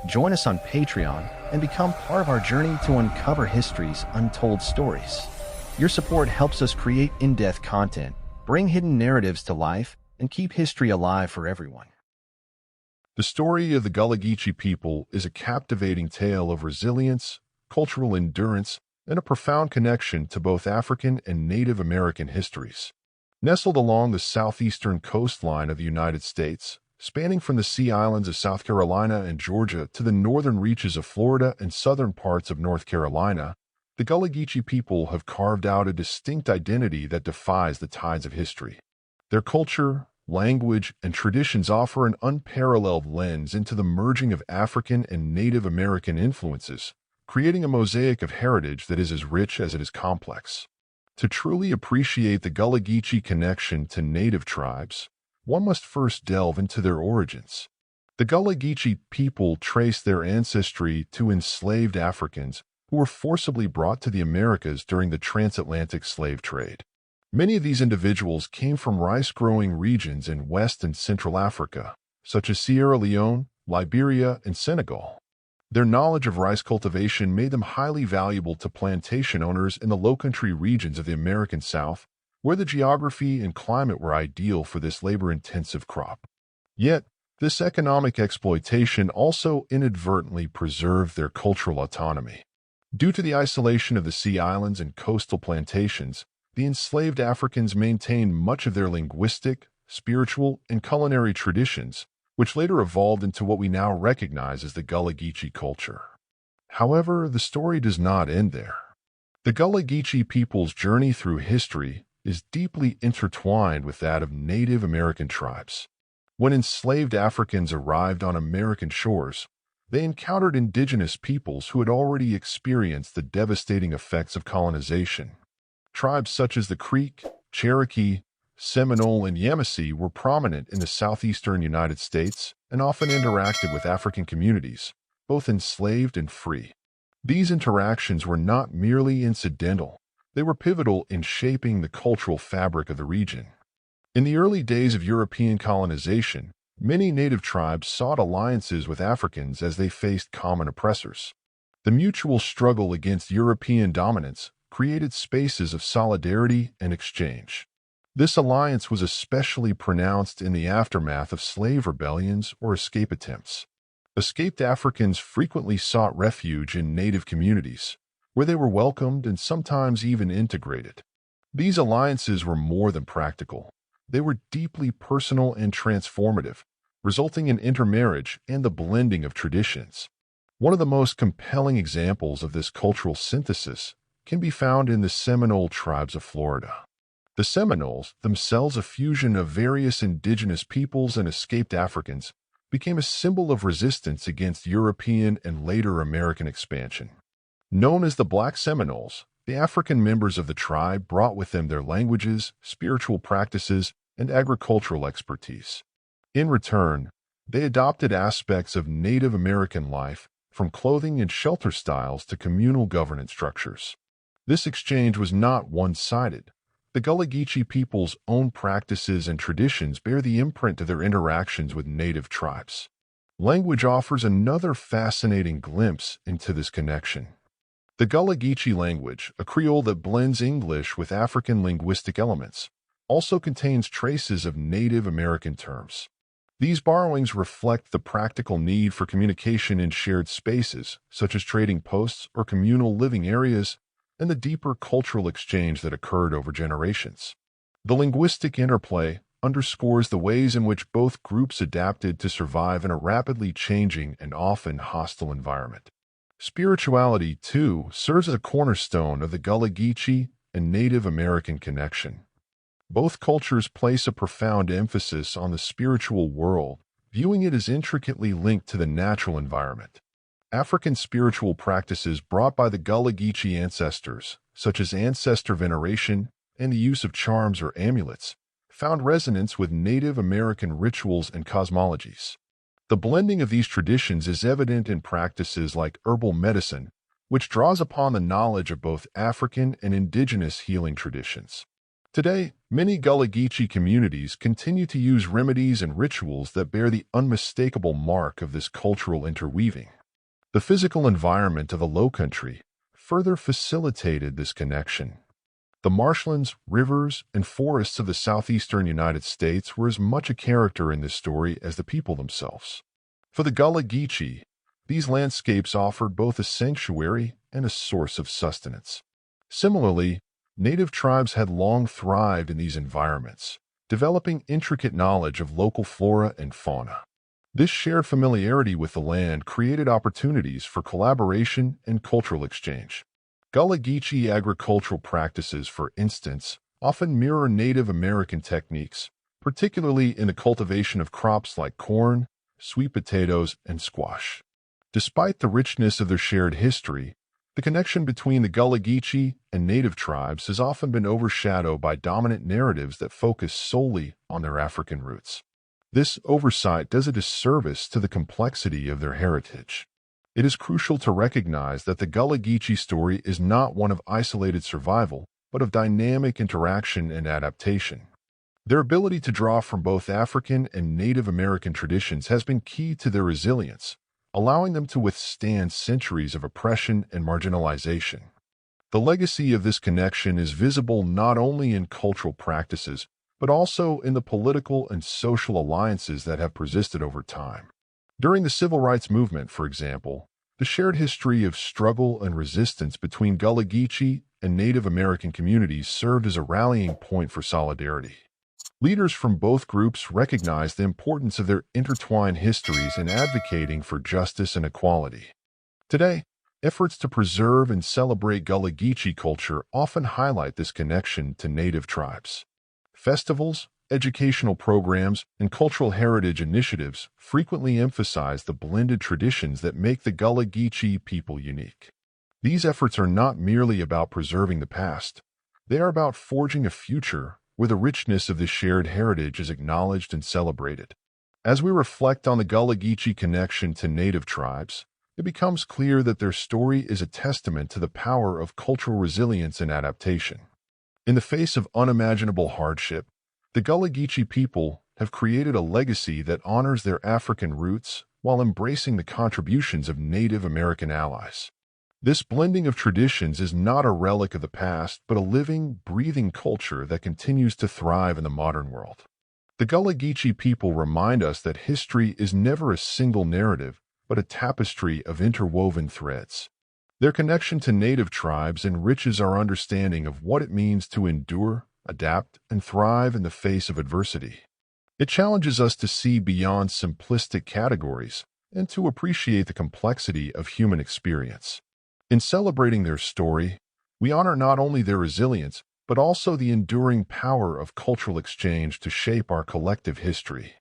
join us on Patreon, and become part of our journey to uncover history's untold stories. Your support helps us create in-depth content, bring hidden narratives to life, and keep history alive for everyone. The story of the Gullah Geechee people is a captivating tale of resilience, cultural endurance, and a profound connection to both African and Native American histories. Nestled along the southeastern coastline of the United States, spanning from the Sea Islands of South Carolina and Georgia to the northern reaches of Florida and southern parts of North Carolina, the Gullah Geechee people have carved out a distinct identity that defies the tides of history. Their culture, language, and traditions offer an unparalleled lens into the merging of African and Native American influences, creating a mosaic of heritage that is as rich as it is complex. To truly appreciate the Gullah Geechee connection to native tribes, one must first delve into their origins. The Gullah Geechee people trace their ancestry to enslaved Africans who were forcibly brought to the Americas during the transatlantic slave trade. Many of these individuals came from rice-growing regions in West and Central Africa, such as Sierra Leone, Liberia, and Senegal. Their knowledge of rice cultivation made them highly valuable to plantation owners in the low-country regions of the American South, where the geography and climate were ideal for this labor-intensive crop. Yet, this economic exploitation also inadvertently preserved their cultural autonomy. Due to the isolation of the Sea Islands and coastal plantations, the enslaved Africans maintained much of their linguistic, spiritual, and culinary traditions, which later evolved into what we now recognize as the Gullah Geechee culture. However, the story does not end there. The Gullah Geechee people's journey through history is deeply intertwined with that of Native American tribes. When enslaved Africans arrived on American shores, they encountered indigenous peoples who had already experienced the devastating effects of colonization. Tribes such as the Creek, Cherokee, Seminole, and Yamasee were prominent in the southeastern United States and often interacted with African communities, both enslaved and free. These interactions were not merely incidental, they were pivotal in shaping the cultural fabric of the region. In the early days of European colonization, many native tribes sought alliances with Africans as they faced common oppressors. The mutual struggle against European dominance created spaces of solidarity and exchange. This alliance was especially pronounced in the aftermath of slave rebellions or escape attempts. Escaped Africans frequently sought refuge in native communities, where they were welcomed and sometimes even integrated. These alliances were more than practical. They were deeply personal and transformative, resulting in intermarriage and the blending of traditions. One of the most compelling examples of this cultural synthesis can be found in the Seminole tribes of Florida. The Seminoles, themselves a fusion of various indigenous peoples and escaped Africans, became a symbol of resistance against European and later American expansion. Known as the Black Seminoles, the African members of the tribe brought with them their languages, spiritual practices, and agricultural expertise. In return, they adopted aspects of Native American life, from clothing and shelter styles to communal governance structures. This exchange was not one-sided. The Gullah Geechee people's own practices and traditions bear the imprint of their interactions with native tribes. Language offers another fascinating glimpse into this connection. The Gullah Geechee language, a Creole that blends English with African linguistic elements, also contains traces of Native American terms. These borrowings reflect the practical need for communication in shared spaces, such as trading posts or communal living areas, and the deeper cultural exchange that occurred over generations. The linguistic interplay underscores the ways in which both groups adapted to survive in a rapidly changing and often hostile environment. Spirituality, too, serves as a cornerstone of the Gullah Geechee and Native American connection. Both cultures place a profound emphasis on the spiritual world, viewing it as intricately linked to the natural environment. African spiritual practices brought by the Gullah Geechee ancestors, such as ancestor veneration and the use of charms or amulets, found resonance with Native American rituals and cosmologies. The blending of these traditions is evident in practices like herbal medicine, which draws upon the knowledge of both African and indigenous healing traditions. Today, many Gullah Geechee communities continue to use remedies and rituals that bear the unmistakable mark of this cultural interweaving. The physical environment of the Low Country further facilitated this connection. The marshlands, rivers, and forests of the southeastern United States were as much a character in this story as the people themselves. For the Gullah Geechee, these landscapes offered both a sanctuary and a source of sustenance. Similarly, native tribes had long thrived in these environments, developing intricate knowledge of local flora and fauna. This shared familiarity with the land created opportunities for collaboration and cultural exchange. Gullah Geechee agricultural practices, for instance, often mirror Native American techniques, particularly in the cultivation of crops like corn, sweet potatoes, and squash. Despite the richness of their shared history, the connection between the Gullah Geechee and native tribes has often been overshadowed by dominant narratives that focus solely on their African roots. This oversight does a disservice to the complexity of their heritage. It is crucial to recognize that the Gullah Geechee story is not one of isolated survival, but of dynamic interaction and adaptation. Their ability to draw from both African and Native American traditions has been key to their resilience, allowing them to withstand centuries of oppression and marginalization. The legacy of this connection is visible not only in cultural practices, but also in the political and social alliances that have persisted over time. During the Civil Rights Movement, for example, the shared history of struggle and resistance between Gullah Geechee and Native American communities served as a rallying point for solidarity. Leaders from both groups recognized the importance of their intertwined histories in advocating for justice and equality. Today, efforts to preserve and celebrate Gullah Geechee culture often highlight this connection to native tribes. Festivals, educational programs, and cultural heritage initiatives frequently emphasize the blended traditions that make the Gullah Geechee people unique. These efforts are not merely about preserving the past. They are about forging a future where the richness of this shared heritage is acknowledged and celebrated. As we reflect on the Gullah Geechee connection to native tribes, it becomes clear that their story is a testament to the power of cultural resilience and adaptation. In the face of unimaginable hardship, the Gullah Geechee people have created a legacy that honors their African roots while embracing the contributions of Native American allies. This blending of traditions is not a relic of the past, but a living, breathing culture that continues to thrive in the modern world. The Gullah Geechee people remind us that history is never a single narrative, but a tapestry of interwoven threads. Their connection to native tribes enriches our understanding of what it means to endure, adapt, and thrive in the face of adversity. It challenges us to see beyond simplistic categories and to appreciate the complexity of human experience. In celebrating their story, we honor not only their resilience, but also the enduring power of cultural exchange to shape our collective history.